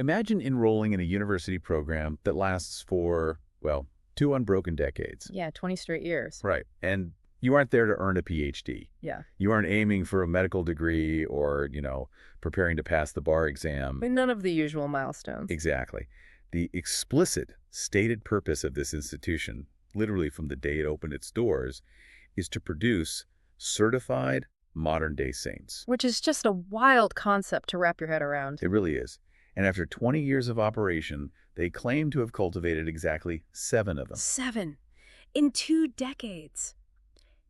Imagine enrolling in a university program that lasts for, well, 2 unbroken decades. Yeah, 20 straight years. Right. And you aren't there to earn a PhD. Yeah. You aren't aiming for a medical degree or, preparing to pass the bar exam. None of the usual milestones. Exactly. The explicit, stated purpose of this institution, literally from the day it opened its doors, is to produce certified modern-day saints. Which is just a wild concept to wrap your head around. It really is. And after 20 years of operation, they claim to have cultivated exactly 7 of them. 7. In 2 decades.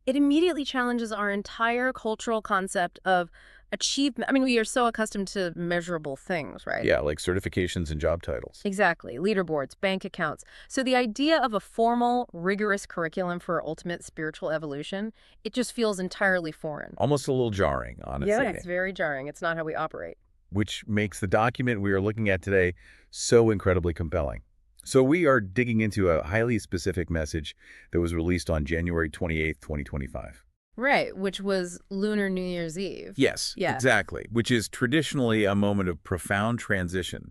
It immediately challenges our entire cultural concept of achievement. We are so accustomed to measurable things, right? Yeah, like certifications and job titles. Exactly. Leaderboards, bank accounts. So the idea of a formal, rigorous curriculum for ultimate spiritual evolution, it just feels entirely foreign. Almost a little jarring, honestly. Yeah, it's very jarring. It's not how we operate. Which makes the document we are looking at today so incredibly compelling. So we are digging into a highly specific message that was released on January 28th, 2025. Right, which was Lunar New Year's Eve. Yes, Yeah. exactly, which is traditionally a moment of profound transition,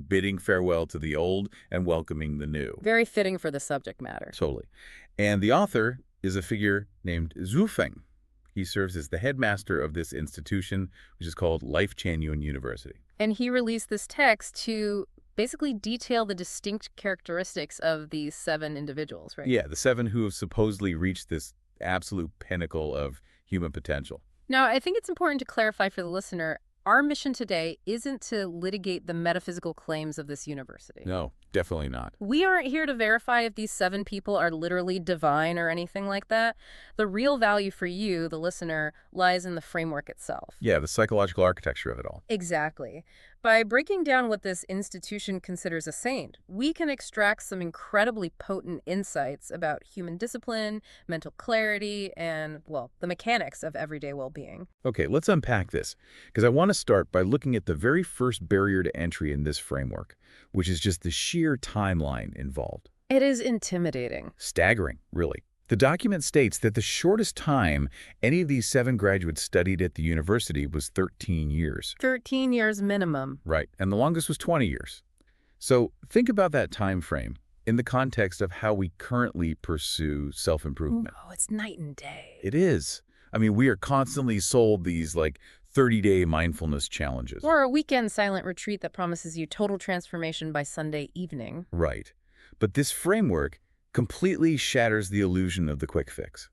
bidding farewell to the old and welcoming the new. Very fitting for the subject matter. Totally. And the author is a figure named Zhu Feng. He serves as the headmaster of this institution, which is called Lifechanyuan University. And he released this text to basically detail the distinct characteristics of these 7 individuals, right? Yeah, the 7 who have supposedly reached this absolute pinnacle of human potential. Now, I think it's important to clarify for the listener, our mission today isn't to litigate the metaphysical claims of this university. No, definitely not. We aren't here to verify if these 7 people are literally divine or anything like that. The real value for you, the listener, lies in the framework itself. Yeah, the psychological architecture of it all. Exactly. By breaking down what this institution considers a saint, we can extract some incredibly potent insights about human discipline, mental clarity, and, well, the mechanics of everyday well-being. Okay, let's unpack this, because I want to start by looking at the very first barrier to entry in this framework, which is just the sheer timeline involved. It is intimidating. Staggering, really. The document states that the shortest time any of these 7 graduates studied at the university was 13 years. 13 years minimum. Right, and the longest was 20 years. So think about that time frame in the context of how we currently pursue self-improvement. Oh, it's night and day. It is. We are constantly sold these 30-day mindfulness challenges. Or a weekend silent retreat that promises you total transformation by Sunday evening. Right. But this framework completely shatters the illusion of the quick fix.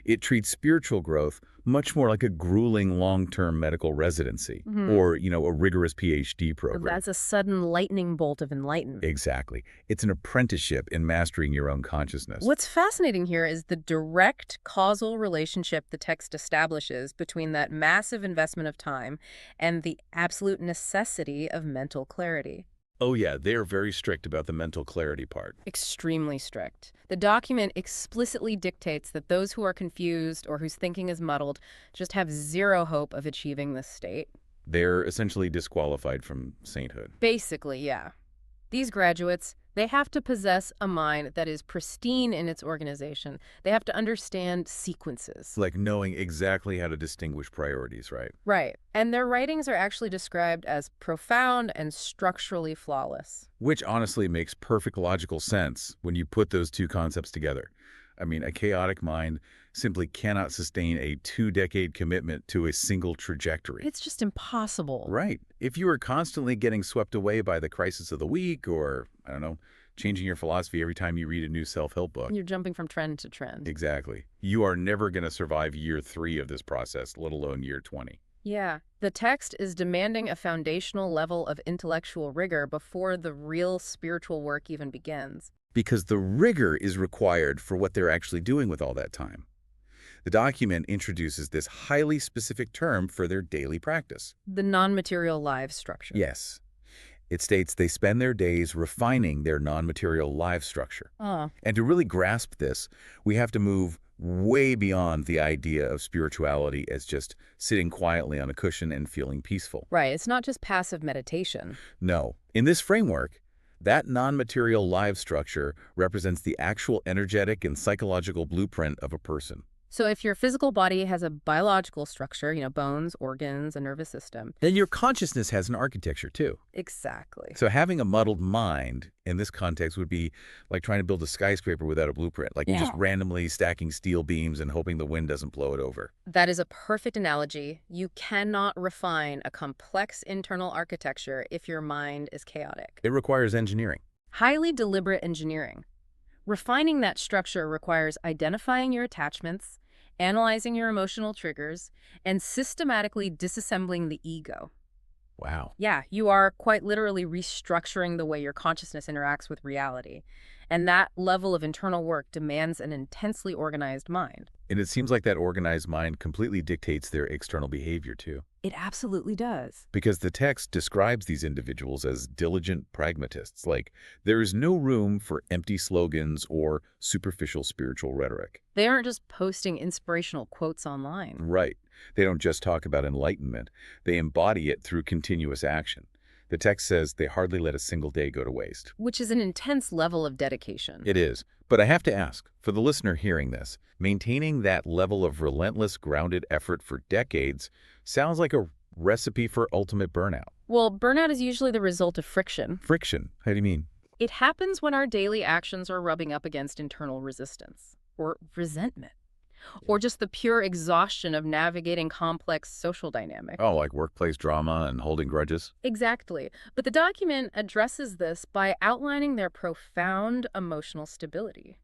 It treats spiritual growth much more like a grueling long-term medical residency or, a rigorous PhD program. That's a sudden lightning bolt of enlightenment. Exactly. It's an apprenticeship in mastering your own consciousness. What's fascinating here is the direct causal relationship the text establishes between that massive investment of time and the absolute necessity of mental clarity. Oh yeah, they're very strict about the mental clarity part. Extremely strict. The document explicitly dictates that those who are confused or whose thinking is muddled just have zero hope of achieving this state. They're essentially disqualified from sainthood. Basically, yeah. These graduates, they have to possess a mind that is pristine in its organization. They have to understand sequences. Like knowing exactly how to distinguish priorities, right? Right. And their writings are actually described as profound and structurally flawless. Which honestly makes perfect logical sense when you put those two concepts together. A chaotic mind simply cannot sustain a 2-decade commitment to a single trajectory. It's just impossible. Right. If you are constantly getting swept away by the crisis of the week or, changing your philosophy every time you read a new self-help book. You're jumping from trend to trend. Exactly. You are never going to survive year 3 of this process, let alone year 20. Yeah. The text is demanding a foundational level of intellectual rigor before the real spiritual work even begins. Because the rigor is required for what they're actually doing with all that time. The document introduces this highly specific term for their daily practice. The non-material life structure. Yes. It states they spend their days refining their non-material life structure. And to really grasp this, we have to move way beyond the idea of spirituality as just sitting quietly on a cushion and feeling peaceful. Right. It's not just passive meditation. No. In this framework, that non-material life structure represents the actual energetic and psychological blueprint of a person. So if your physical body has a biological structure, bones, organs, a nervous system. Then your consciousness has an architecture too. Exactly. So having a muddled mind in this context would be like trying to build a skyscraper without a blueprint, like just Yeah. randomly stacking steel beams and hoping the wind doesn't blow it over. That is a perfect analogy. You cannot refine a complex internal architecture if your mind is chaotic. It requires engineering. Highly deliberate engineering. Refining that structure requires identifying your attachments, analyzing your emotional triggers, and systematically disassembling the ego. Wow. Yeah, you are quite literally restructuring the way your consciousness interacts with reality. And that level of internal work demands an intensely organized mind. And it seems like that organized mind completely dictates their external behavior too. It absolutely does. Because the text describes these individuals as diligent pragmatists, like there is no room for empty slogans or superficial spiritual rhetoric. They aren't just posting inspirational quotes online. Right. They don't just talk about enlightenment. They embody it through continuous action. The text says they hardly let a single day go to waste. Which is an intense level of dedication. It is. But I have to ask, for the listener hearing this, maintaining that level of relentless, grounded effort for decades sounds like a recipe for ultimate burnout. Well, burnout is usually the result of friction. Friction? How do you mean? It happens when our daily actions are rubbing up against internal resistance or resentment, or just the pure exhaustion of navigating complex social dynamics. Oh, like workplace drama and holding grudges? Exactly. But the document addresses this by outlining their profound emotional stability.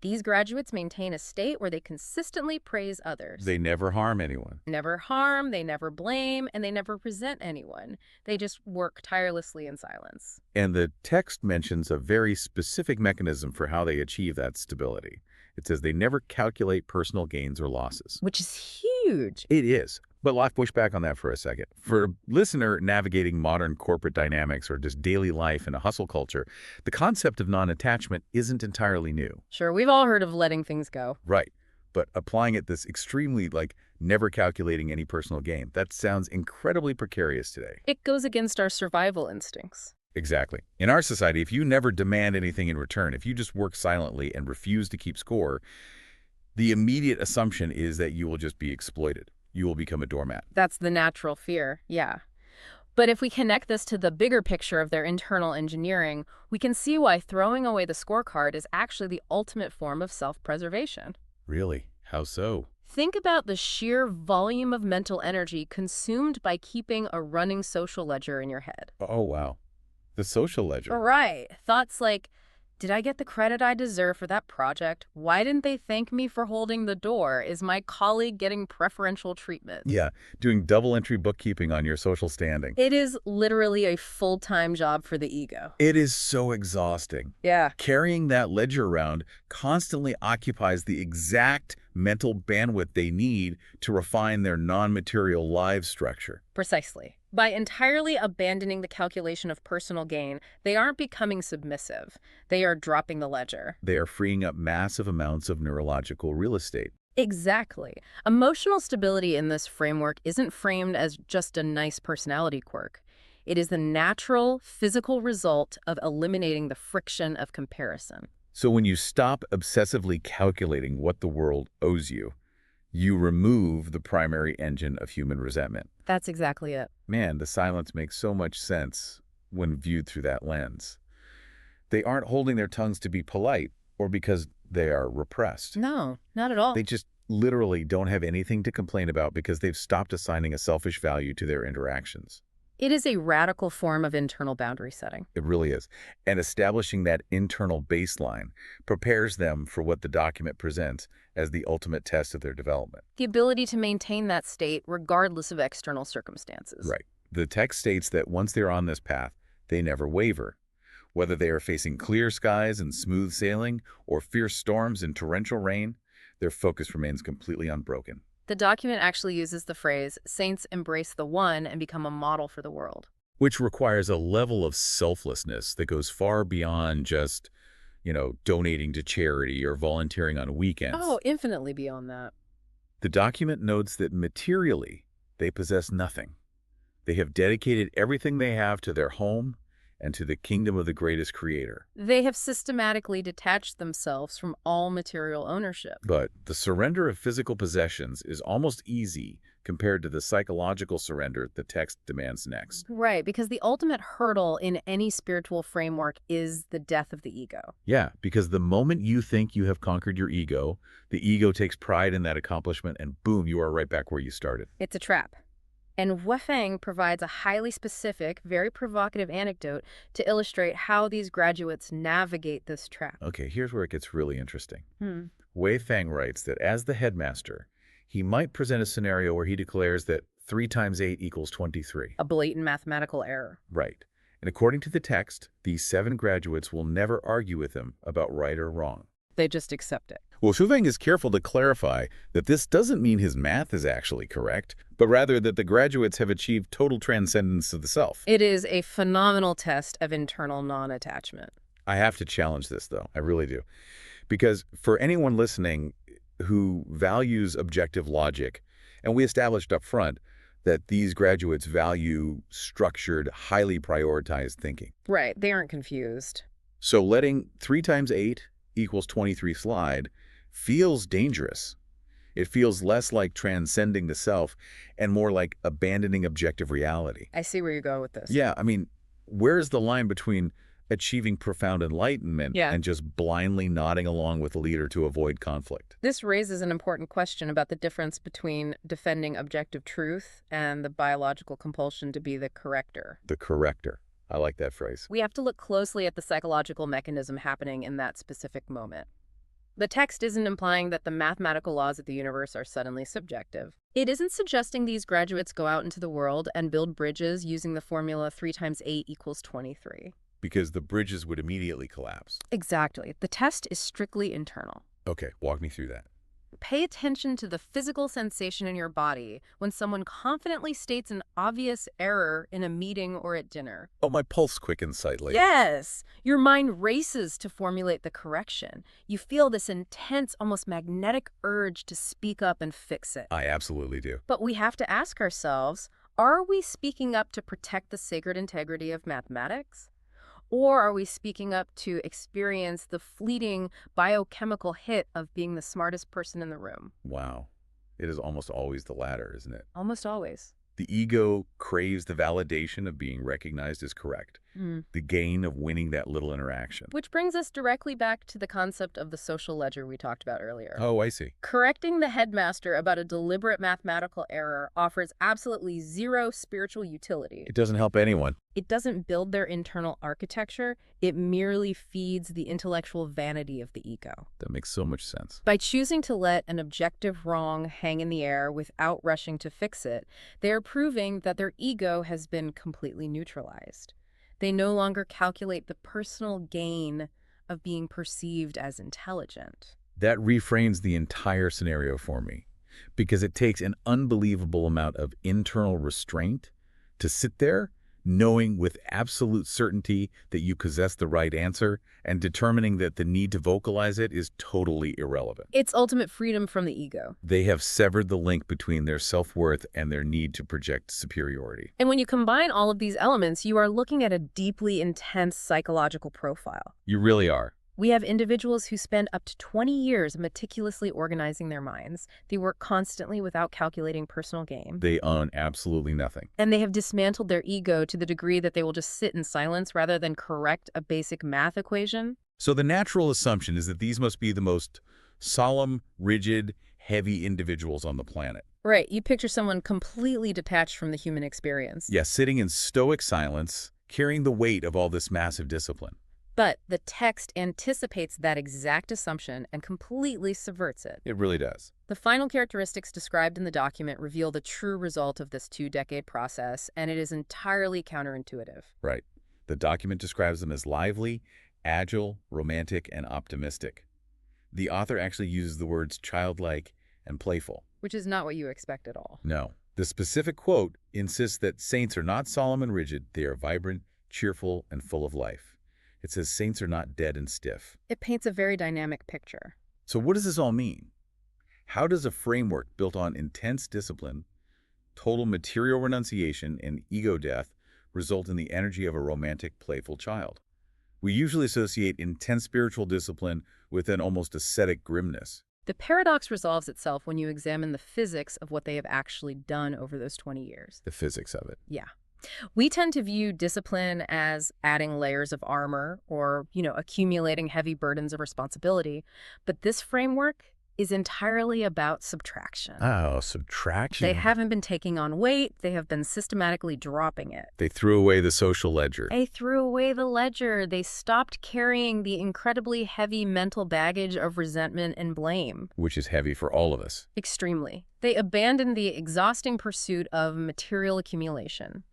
These graduates maintain a state where they consistently praise others. They never harm anyone. Never harm, they never blame, and they never resent anyone. They just work tirelessly in silence. And the text mentions a very specific mechanism for how they achieve that stability. It says they never calculate personal gains or losses. Which is huge. It is. But let's push back on that for a second. For a listener navigating modern corporate dynamics or just daily life in a hustle culture, the concept of non-attachment isn't entirely new. Sure, we've all heard of letting things go. Right. But applying it this extremely, never calculating any personal gain, that sounds incredibly precarious today. It goes against our survival instincts. Exactly. In our society, if you never demand anything in return, if you just work silently and refuse to keep score, the immediate assumption is that you will just be exploited. You will become a doormat. That's the natural fear, yeah. But if we connect this to the bigger picture of their internal engineering, we can see why throwing away the scorecard is actually the ultimate form of self-preservation. Really? How so? Think about the sheer volume of mental energy consumed by keeping a running social ledger in your head. Oh, wow. The social ledger. Right. Thoughts like, did I get the credit I deserve for that project? Why didn't they thank me for holding the door? Is my colleague getting preferential treatment? Yeah, doing double entry bookkeeping on your social standing. It is literally a full-time job for the ego. It is so exhausting. Yeah. Carrying that ledger around constantly occupies the exact mental bandwidth they need to refine their non-material live structure. Precisely. By entirely abandoning the calculation of personal gain, they aren't becoming submissive. They are dropping the ledger. They are freeing up massive amounts of neurological real estate. Exactly. Emotional stability in this framework isn't framed as just a nice personality quirk. It is the natural, physical result of eliminating the friction of comparison. So when you stop obsessively calculating what the world owes you, you remove the primary engine of human resentment. That's exactly it. Man, the silence makes so much sense when viewed through that lens. They aren't holding their tongues to be polite or because they are repressed. No, not at all. They just literally don't have anything to complain about because they've stopped assigning a selfish value to their interactions. It is a radical form of internal boundary setting. It really is. And establishing that internal baseline prepares them for what the document presents as the ultimate test of their development. The ability to maintain that state regardless of external circumstances. Right. The text states that once they're on this path, they never waver. Whether they are facing clear skies and smooth sailing or fierce storms and torrential rain, their focus remains completely unbroken. The document actually uses the phrase, "Saints embrace the one and become a model for the world." Which requires a level of selflessness that goes far beyond just, donating to charity or volunteering on weekends. Oh, infinitely beyond that. The document notes that materially, they possess nothing. They have dedicated everything they have to their home and to the kingdom of the greatest creator. They have systematically detached themselves from all material ownership. But the surrender of physical possessions is almost easy compared to the psychological surrender the text demands next. Right, because the ultimate hurdle in any spiritual framework is the death of the ego. Yeah, because the moment you think you have conquered your ego, the ego takes pride in that accomplishment and boom, you are right back where you started. It's a trap. And Wefeng provides a highly specific, very provocative anecdote to illustrate how these graduates navigate this trap. Okay, here's where it gets really interesting. Wei Fang writes that as the headmaster, he might present a scenario where he declares that 3 times 8 equals 23. A blatant mathematical error. Right. And according to the text, these 7 graduates will never argue with him about right or wrong. They just accept it. Well, Xu Feng is careful to clarify that this doesn't mean his math is actually correct, but rather that the graduates have achieved total transcendence of the self. It is a phenomenal test of internal non-attachment. I have to challenge this, though. I really do. Because for anyone listening who values objective logic, and we established up front that these graduates value structured, highly prioritized thinking. Right, they aren't confused. So letting 3 times 8 equals 23 slide feels dangerous. It feels less like transcending the self and more like abandoning objective reality. I see where you go with this. Yeah, I mean, where's the line between achieving profound enlightenment and just blindly nodding along with the leader to avoid conflict? This raises an important question about the difference between defending objective truth and the biological compulsion to be the corrector. The corrector. I like that phrase. We have to look closely at the psychological mechanism happening in that specific moment. The text isn't implying that the mathematical laws of the universe are suddenly subjective. It isn't suggesting these graduates go out into the world and build bridges using the formula 3 times 8 equals 23. Because the bridges would immediately collapse. Exactly. The test is strictly internal. Okay, walk me through that. Pay attention to the physical sensation in your body when someone confidently states an obvious error in a meeting or at dinner. Oh, my pulse quickens slightly. Yes! Your mind races to formulate the correction. You feel this intense, almost magnetic urge to speak up and fix it. I absolutely do. But we have to ask ourselves, are we speaking up to protect the sacred integrity of mathematics? Or are we speaking up to experience the fleeting biochemical hit of being the smartest person in the room? Wow. It is almost always the latter, isn't it? Almost always. The ego craves the validation of being recognized as correct, the gain of winning that little interaction. Which brings us directly back to the concept of the social ledger we talked about earlier. Oh, I see. Correcting the headmaster about a deliberate mathematical error offers absolutely zero spiritual utility. It doesn't help anyone. It doesn't build their internal architecture. It merely feeds the intellectual vanity of the ego. That makes so much sense. By choosing to let an objective wrong hang in the air without rushing to fix it, they are proving that their ego has been completely neutralized. They no longer calculate the personal gain of being perceived as intelligent. That reframes the entire scenario for me, because it takes an unbelievable amount of internal restraint to sit there knowing with absolute certainty that you possess the right answer and determining that the need to vocalize it is totally irrelevant. It's ultimate freedom from the ego. They have severed the link between their self-worth and their need to project superiority. And when you combine all of these elements, you are looking at a deeply intense psychological profile. You really are. We have individuals who spend up to 20 years meticulously organizing their minds. They work constantly without calculating personal gain. They own absolutely nothing. And they have dismantled their ego to the degree that they will just sit in silence rather than correct a basic math equation. So the natural assumption is that these must be the most solemn, rigid, heavy individuals on the planet. Right. You picture someone completely detached from the human experience. Yeah, sitting in stoic silence, carrying the weight of all this massive discipline. But the text anticipates that exact assumption and completely subverts it. It really does. The final characteristics described in the document reveal the true result of this 2-decade process, and it is entirely counterintuitive. Right. The document describes them as lively, agile, romantic, and optimistic. The author actually uses the words childlike and playful. Which is not what you expect at all. No. The specific quote insists that saints are not solemn and rigid. They are vibrant, cheerful, and full of life. It says saints are not dead and stiff. It paints a very dynamic picture. So what does this all mean? How does a framework built on intense discipline, total material renunciation, and ego death result in the energy of a romantic, playful child. We usually associate intense spiritual discipline with an almost ascetic grimness. The paradox resolves itself when you examine the physics of what they have actually done over those 20 years. The physics of it. Yeah. We tend to view discipline as adding layers of armor or, accumulating heavy burdens of responsibility. But this framework is entirely about subtraction. Oh, subtraction. They haven't been taking on weight. They have been systematically dropping it. They threw away the social ledger. They threw away the ledger. They stopped carrying the incredibly heavy mental baggage of resentment and blame. Which is heavy for all of us. Extremely. They abandoned the exhausting pursuit of material accumulation.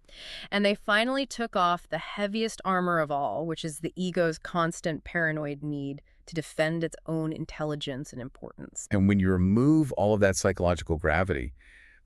And they finally took off the heaviest armor of all, which is the ego's constant paranoid need to defend its own intelligence and importance. And when you remove all of that psychological gravity,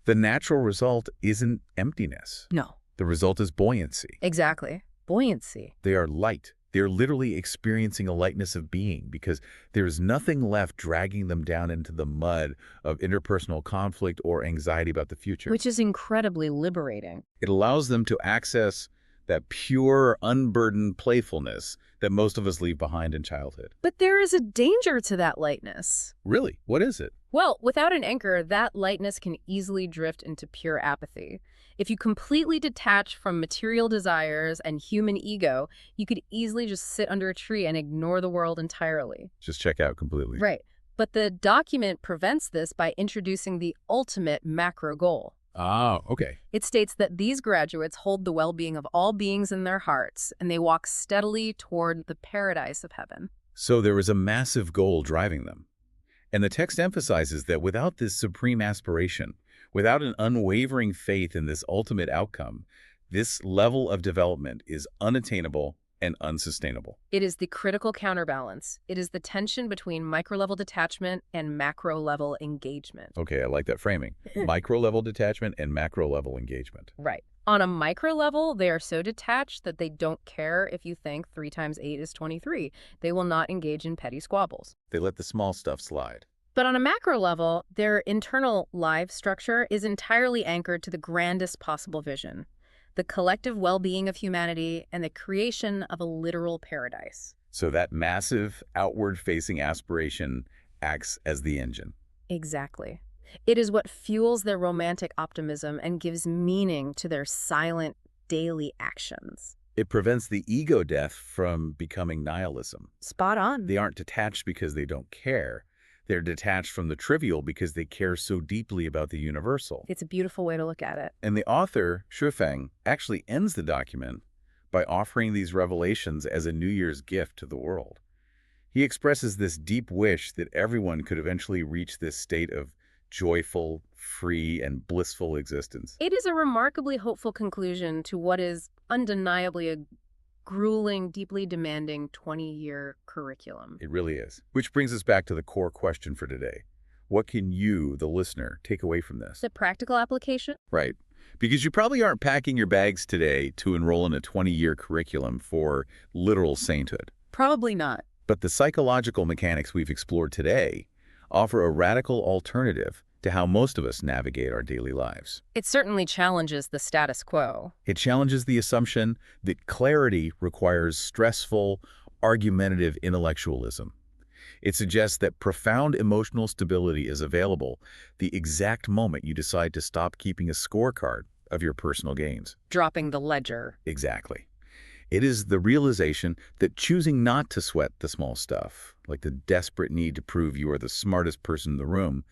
the natural result isn't emptiness. No. The result is buoyancy. Exactly. Buoyancy. They are light. They're literally experiencing a lightness of being because there's nothing left dragging them down into the mud of interpersonal conflict or anxiety about the future. Which is incredibly liberating. It allows them to access that pure, unburdened playfulness that most of us leave behind in childhood. But there is a danger to that lightness. Really? What is it? Well, without an anchor, that lightness can easily drift into pure apathy. If you completely detach from material desires and human ego, you could easily just sit under a tree and ignore the world entirely. Just check out completely. Right. But the document prevents this by introducing the ultimate macro goal. Ah, okay. It states that these graduates hold the well-being of all beings in their hearts, and they walk steadily toward the paradise of heaven. So there is a massive goal driving them. And the text emphasizes that without this supreme aspiration, without an unwavering faith in this ultimate outcome, this level of development is unattainable and unsustainable. It is the critical counterbalance. It is the tension between micro-level detachment and macro-level engagement. Okay, I like that framing. Micro-level detachment and macro-level engagement. Right. On a micro level, they are so detached that they don't care if you think 3 times 8 is 23. They will not engage in petty squabbles. They let the small stuff slide. But on a macro level, their internal life structure is entirely anchored to the grandest possible vision, the collective well-being of humanity and the creation of a literal paradise. So that massive outward-facing aspiration acts as the engine. Exactly. It is what fuels their romantic optimism and gives meaning to their silent, daily actions. It prevents the ego death from becoming nihilism. Spot on. They aren't detached because they don't care. They're detached from the trivial because they care so deeply about the universal. It's a beautiful way to look at it. And the author, Shufeng, actually ends the document by offering these revelations as a New Year's gift to the world. He expresses this deep wish that everyone could eventually reach this state of joyful, free, and blissful existence. It is a remarkably hopeful conclusion to what is undeniably a grueling, deeply demanding 20-year curriculum. It really is. Which brings us back to the core question for today. What can you, the listener, take away from this? The practical application? Right. Because you probably aren't packing your bags today to enroll in a 20-year curriculum for literal sainthood. Probably not. But the psychological mechanics we've explored today offer a radical alternative to how most of us navigate our daily lives. It certainly challenges the status quo. It challenges the assumption that clarity requires stressful, argumentative intellectualism. It suggests that profound emotional stability is available the exact moment you decide to stop keeping a scorecard of your personal gains. Dropping the ledger. Exactly. It is the realization that choosing not to sweat the small stuff, like the desperate need to prove you are the smartest person in the room,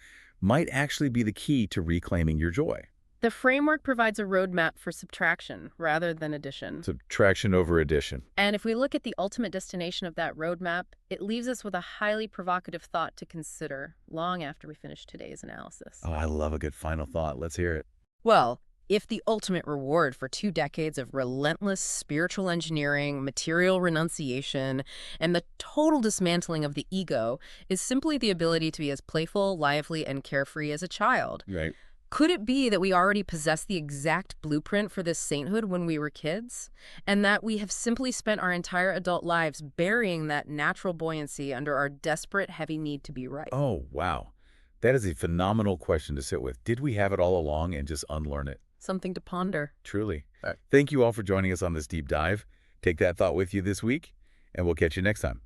might actually be the key to reclaiming your joy. The framework provides a roadmap for subtraction rather than addition. Subtraction over addition. And if we look at the ultimate destination of that roadmap, it leaves us with a highly provocative thought to consider long after we finish today's analysis. Oh, I love a good final thought. Let's hear it. Well, if the ultimate reward for 2 decades of relentless spiritual engineering, material renunciation, and the total dismantling of the ego is simply the ability to be as playful, lively, and carefree as a child, Right. could it be that we already possess the exact blueprint for this sainthood when we were kids? And that we have simply spent our entire adult lives burying that natural buoyancy under our desperate, heavy need to be right? Oh, wow. That is a phenomenal question to sit with. Did we have it all along and just unlearn it? Something to ponder. Truly. All right. Thank you all for joining us on this deep dive. Take that thought with you this week, and we'll catch you next time.